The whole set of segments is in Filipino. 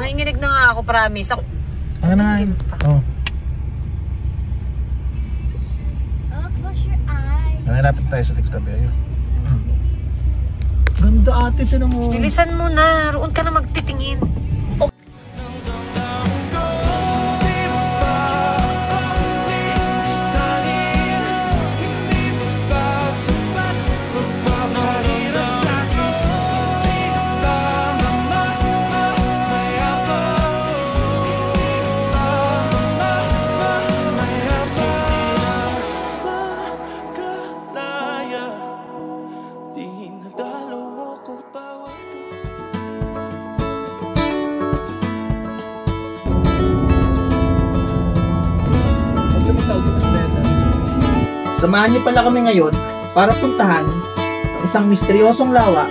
Nanginginig na nga ako, promise. Ako... Ano na nga? Oh. Close your eyes. Nangalapit tayo sa tiktabi. Ayun. Ganda ate, tinan mo. Bilisan mo na. Roon ka na magtitingin. Samahan niyo pala kami ngayon para puntahan ang isang misteryosong lawa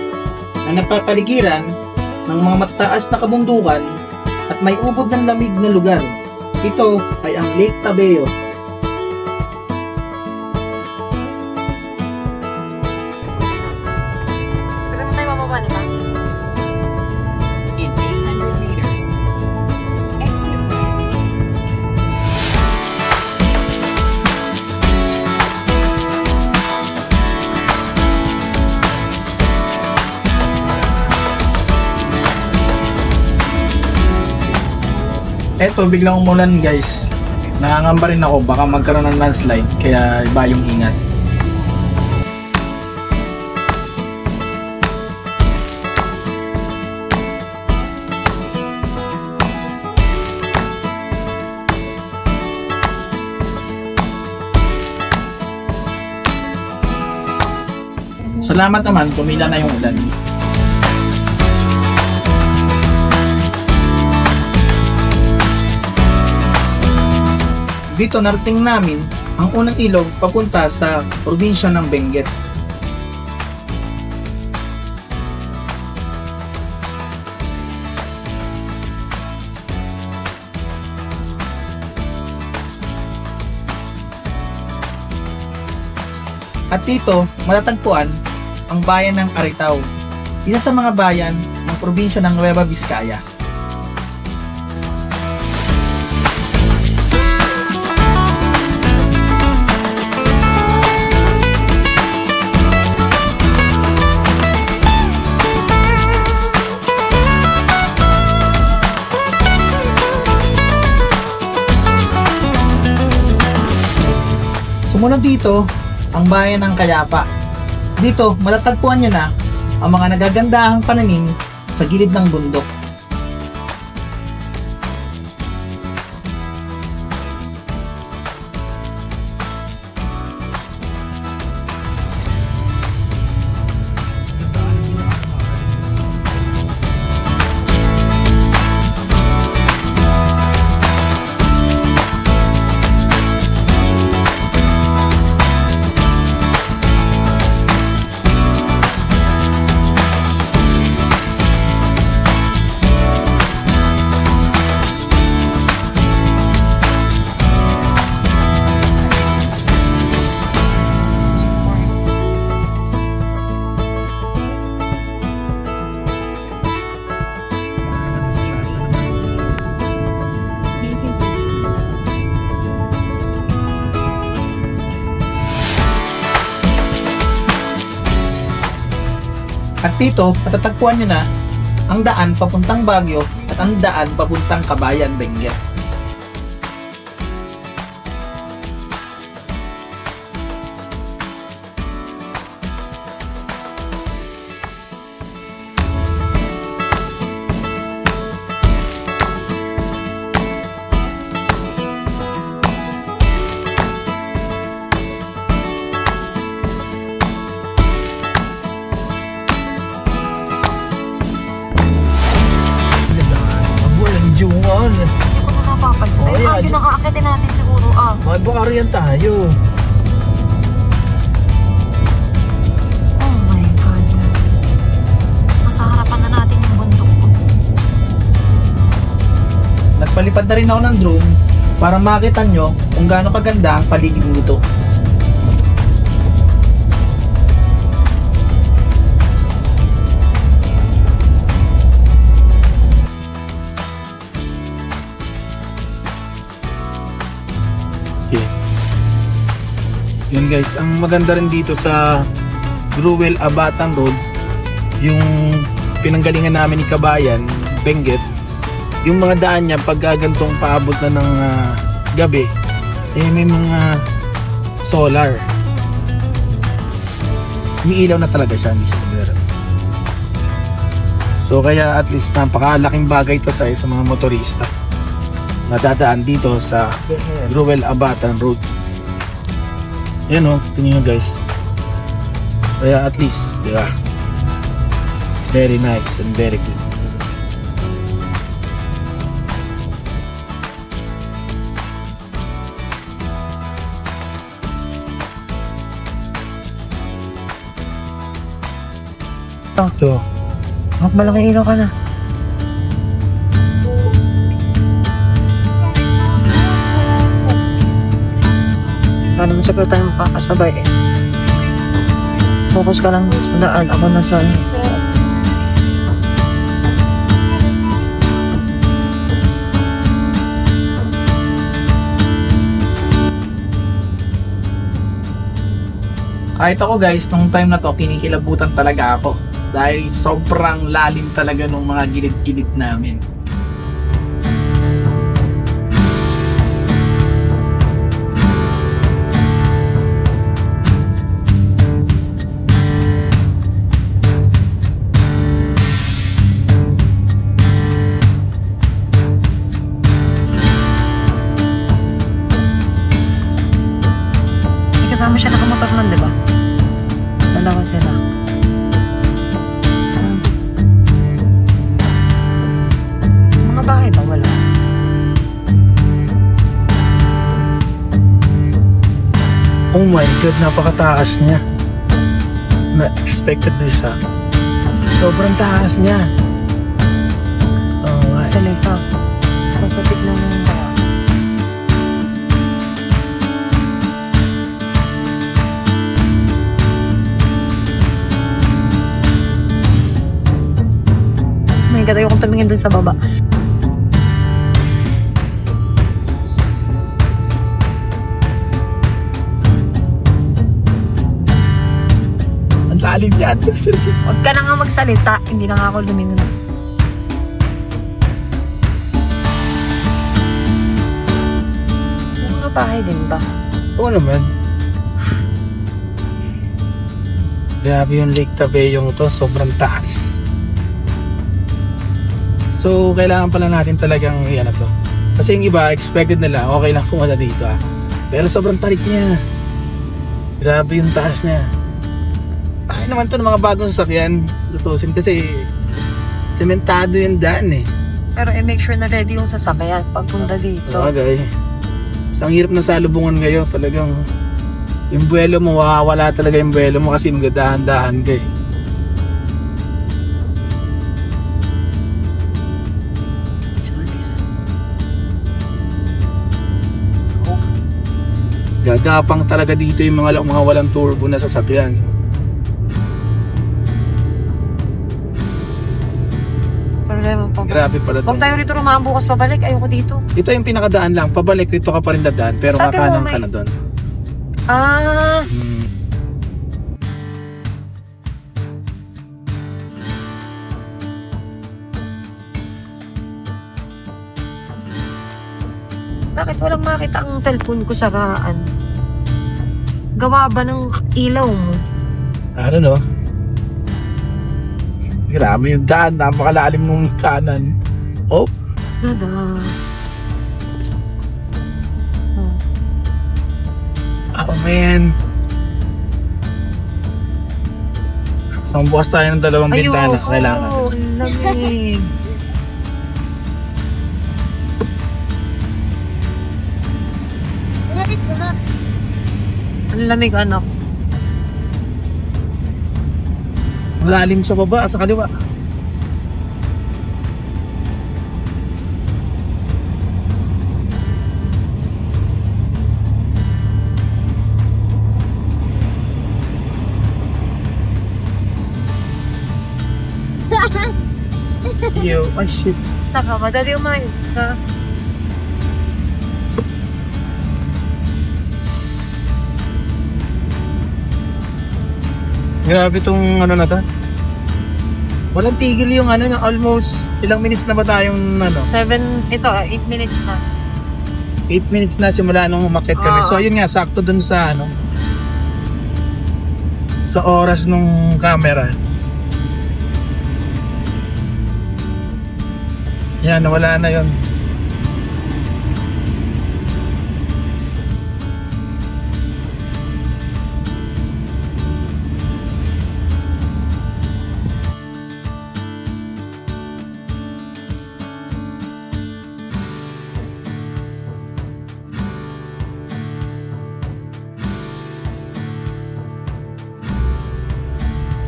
na napapaligiran ng mga matataas na kabundukan at may ubod ng lamig na lugar. Ito ay ang Lake Tabeo. Pero na tayo mababa, di ba? In 800 meters, exit right. Eto, biglang umulan guys. Nangangamba rin ako, baka magkaroon ng landslide, kaya iba yung ingat. Salamat naman, tumila na yung ulan. Dito narating namin ang unang ilog papunta sa probinsya ng Benguet. At dito matatagpuan ang bayan ng Aritao, isa sa mga bayan ng probinsya ng Nueva Vizcaya. Sumunod dito ang bayan ng Kayapa. Dito matatagpuan nyo na ang mga nagagandahang pananim sa gilid ng bundok. At dito, matatagpuan nyo na ang daan papuntang Baguio at ang daan papuntang Kabayan, Benguet. Jungan. Hindi ko na napapansin. Ay, yun ang aakitin natin siguro. Ay, baka riyan tayo. Oh my God. Nasa harapan na natin yung bundok ko. Nagpalipad na rin ako ng drone para makita nyo kung gaano kaganda ang paligid nito. guys, ang maganda rin dito sa Gruel Abatan Road, yung pinanggalingan namin ni Kabayan, Benguet, yung mga daan niya pag gantong paabot na ng gabi, eh may mga solar. May ilaw na talaga siya, hindi siya nagre-red. So kaya at least napakalaking bagay ito sa mga motorista na dadaan dito sa Gruel Abatan Road. Yan o, tingnan nyo guys. Kaya at least, di ba? Very nice and very good. Ito. Malaking ilaw ka na. Paano mo siguro tayo makakasabay eh. Focus ka lang sa daan. Ako na sa Kahit ako guys, nung time na to, kinikilabutan talaga ako. Dahil sobrang lalim talaga nung mga gilid-gilid namin. kasama siya nakamotor nun, di ba? Dalawa sila. Mga bahay ba? Wala. Oh my God, napakataas niya. Na-expected din siya. Sobrang taas niya. Oh my. Salita. Masapit na yung kaya. May God, ayokong tumingin dun sa baba. Lalim yan. Huwag ka na nga magsalita. Hindi na nga ako lumingon. Mga bahay din ba? Oo naman. Grabe yung Lake Tabeyong to. Sobrang taas. So, kailangan pala natin talagang yan na to. Kasi yung iba, expected nila, okay lang pumunta dito ah. Pero sobrang tarik niya. Grabe yung taas niya. Ay naman to ng mga bagong sasakyan, lutusin kasi sementado yung daan eh. Pero make sure na ready yung sasakyan pagpunta dito. Okay. So, ang hirap na salubungan ngayon, talagang yung buwelo mo, wala talaga yung buwelo mo kasi magdadahan-dahan ka eh. Gagapang talaga dito yung mga walang turbo na sasakyan. Grabe pala to. Huwag tayo rito rumahan bukas pabalik. Ayoko dito. Ito yung pinakadaan lang. Pabalik rito ka pa rin dadaan. Pero Sabi kakanan mo, ka na doon. Ah. Bakit walang makita ang cellphone ko sa raan? Gawa ba ng ilaw mo? Ano no? Grabe yung daan. Napakalalim ng kanan. Oh. Dada. Oh man. So bukas tayo ng dalawang bintana. Kailangan natin. Ayoko. Lamig. Ang lamig anak. Malalim sa baba, sa kaliwa. Yo, ay shit. Saka madali umayos ka. Grabe tong ano na to. Walang tigil yung ano na almost ilang minutes na ba tayong ano? 8 minutes na. 8 minutes na simula nung umakyat kami. So ayun nga, sakto dun sa ano, sa oras nung camera. Yan, wala na yun.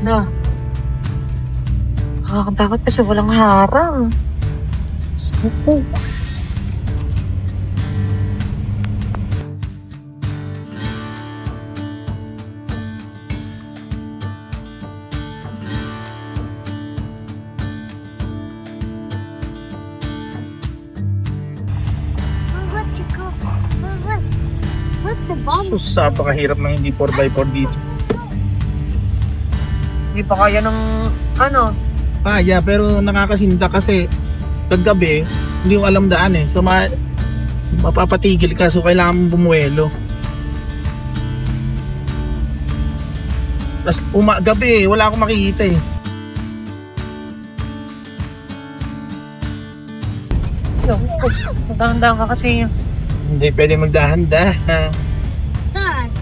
Na. Nakakatakot kasi walang harang. Suko. What's the bomb? Sus, napakahirap ng hindi 4x4 dito. Hindi pa kaya ng ano. Kaya, pero nakakasinta kasi paggabi, hindi mo alam daan eh. So, mapapatigil ka, so kailangan mong bumuelo. Tapos gabi, wala akong makikita eh. So, magdahan-dahan ka kasi. Hindi pwede magdahan-dahan. Dad,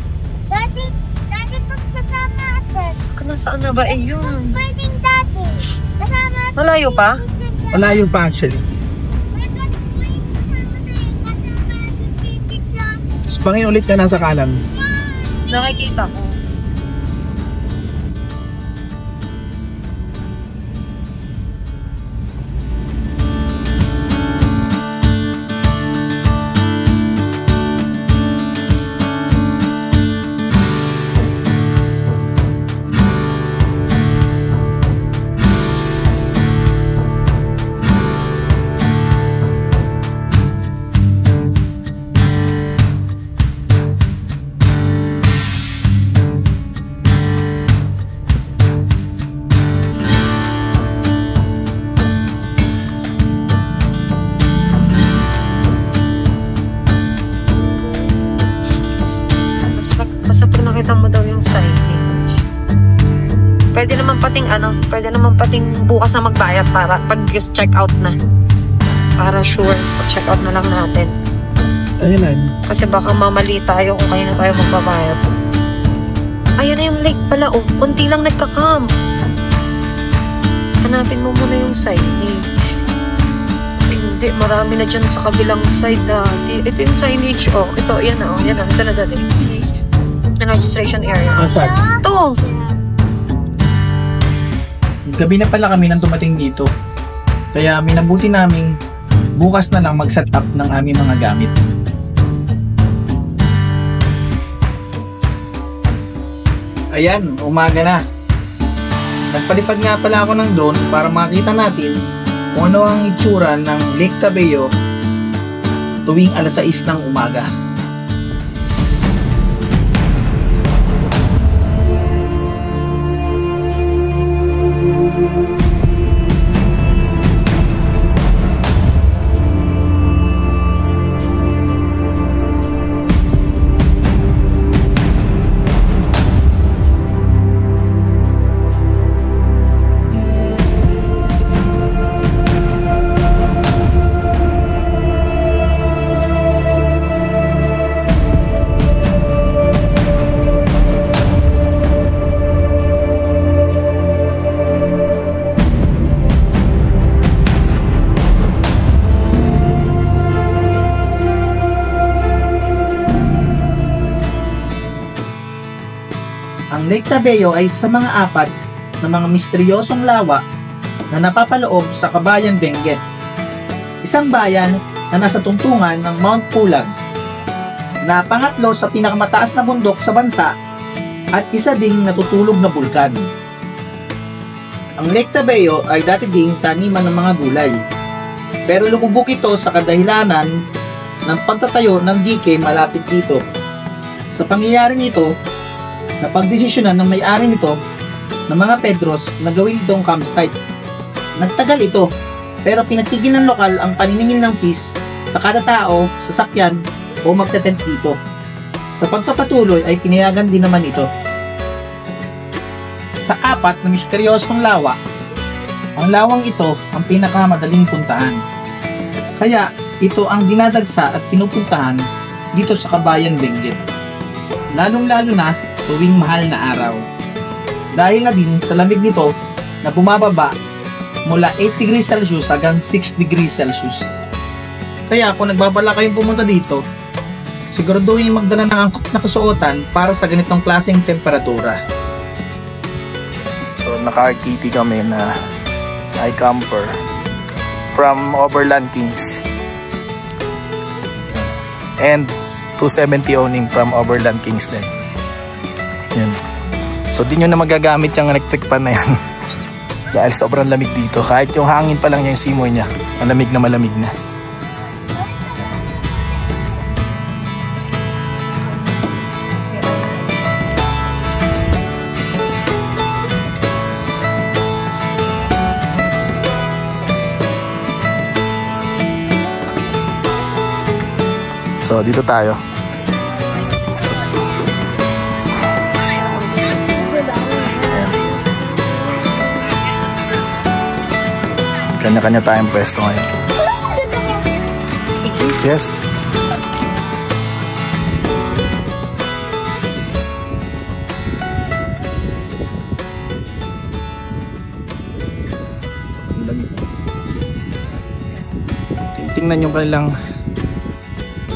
Daddy, pagkasama natin. Nasaan na ba yun? Pwedeng Daddy. Kasama Malayo pa? Malayo pa actually. Tapos bangin ulit ka nasa kanan. Nakikita ko. Basta pag nakita mo daw yung signage. Pwede naman pating bukas na magbayad para pag check out na. Para sure, check out na lang natin. Ayun na. Kasi baka mamali tayo kung kaya na tayo magbabayad. Ayun na yung lake pala, oh. Kunti lang nagka-camp. Hanapin mo muna yung signage. Hindi, marami na dyan sa kabilang side dati. Ito yung signage, oh. Ito, yan na, oh. Yan na, ito na dati. Yung registration area. Saan? Ito! Gabi na pala kami nang dumating dito. Kaya minabuti naming bukas na lang mag-set up ng aming mga gamit. Ayan, umaga na. Nagpalipad nga pala ako ng drone para makita natin kung ano ang itsura ng Lake Cabello tuwing alas 6 ng umaga. Ang Lake Cabello ay sa mga apat na mga misteryosong lawa na napapaloob sa Kabayan Benguet, isang bayan na nasa tungtungan ng Mount Pulag, na pangatlo sa pinakamataas na bundok sa bansa at isa ding natutulog na bulkan. Ang Lake Cabello ay dati ding taniman ng mga gulay, pero lumubog ito sa kadahilanan ng pagtatayo ng dike malapit dito. Sa pangyayaring ito, napagdesisyonan ng may-ari nito ng mga Pedros na gawin itong campsite. Nagtagal ito, pero pinatigil ng lokal ang paniningil ng fees sa kada tao, sasakyan o magtatent dito. Sa pagpapatuloy ay pinayagan din naman ito. Sa apat na misteryosong lawa, ang lawang ito ang pinakamadaling puntahan. Kaya ito ang dinadagsa at pinupuntahan dito sa Kabayan Benguet. Lalong-lalo na tuwing mahal na araw. Dahil na din sa lamig nito na bumababa mula 8 degrees Celsius hanggang 6 degrees Celsius. Kaya kung nagbabala kayong pumunta dito, siguraduhin magdala ng angkop na kasuotan para sa ganitong klaseng temperatura. So naka-RTP kami na iCamper from Overland Kings. And 270 owning from Overland Kings din. Yan. So di nyo na magagamit yung electric fan na yan. Dahil sobrang lamig dito. Kahit yung hangin pa lang yung simoy niya, malamig na malamig na. So dito tayo. Kanya-kanya tayong pwesto ngayon. Yes. Tingnan yung kanilang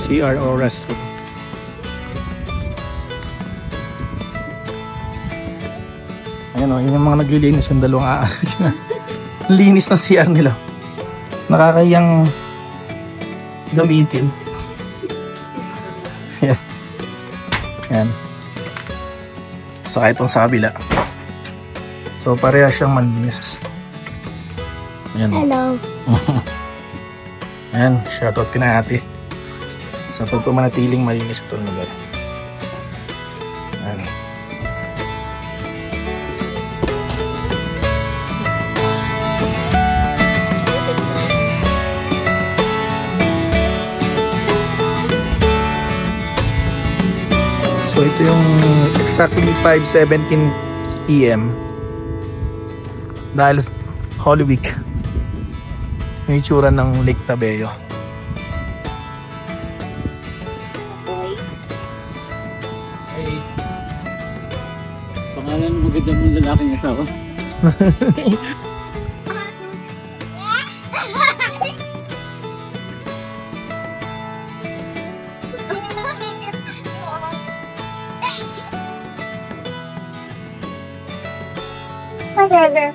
CR o restroom. Ayan o, yun yung mga naglilinis ng dalawang linis ng CR nila. Nakakayang gamitin. Yes. Ayan. Saka itong sa kabila. So pareha siyang malinis. Ayan. Hello. Ayan, shoutout kinahati sa pagpamanatiling malinis itong lugar. Ayan. So ito yung exactly 5:17 PM dahil Holy Week. Yung itsura ng Lake Tabeo. Ay, pangalan mo maganda mong lalaking asawa. Whatever.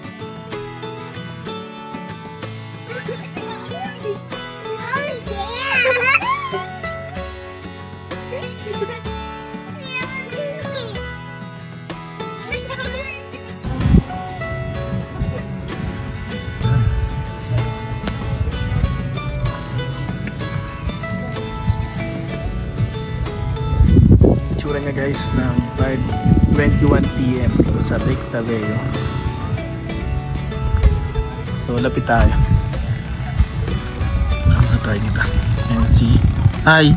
Itsura niya guys ng 5:21 PM dito sa Lake Tabeo. So lapit tayo. Ano tayo dito? And see. Hi!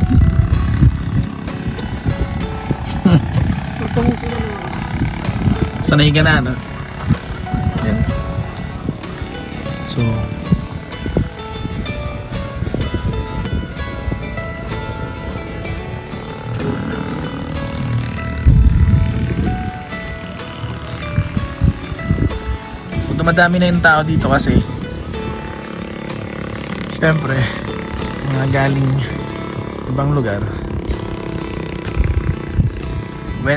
Sanay ka na, no? Yan. So dumadami na yung tao dito kasi syempre mga galing ibang lugar.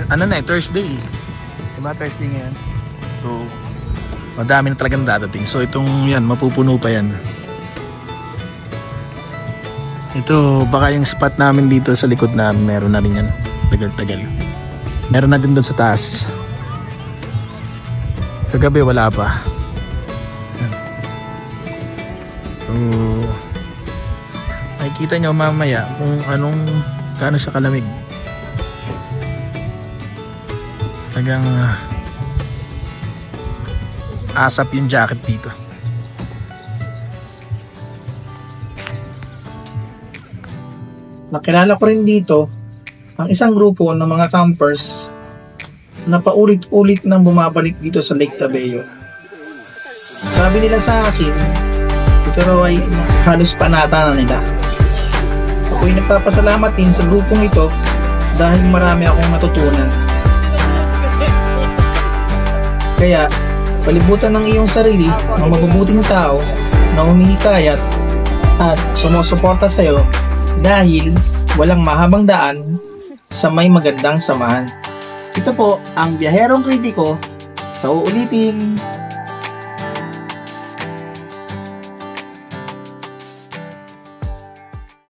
Ano na Thursday, diba Thursday ngayon? So madami na talagang dadating. So itong yan, mapupuno pa yan. Ito baka yung spot namin dito sa likod namin, meron na rin yan. Tagal-tagal. Meron na din doon sa taas. Kagabi wala pa. So makikita nyo mamaya kung gaano siya kalamig. Talagang asap yung jacket dito. Nakilala ko rin dito ang isang grupo ng mga campers na paulit-ulit nang bumabalik dito sa Lake Tabeo. Sabi nila sa akin, ito raw ay halos panata na nila. Ako'y nagpapasalamat din sa grupong ito dahil marami akong natutunan. Kaya, palibutan ng iyong sarili ng mabubuting tao na humihikayat at sumusuporta sa'yo dahil walang mahabang daan sa may magandang samahan. Ito po ang Biyaherong Kritiko sa uulitin.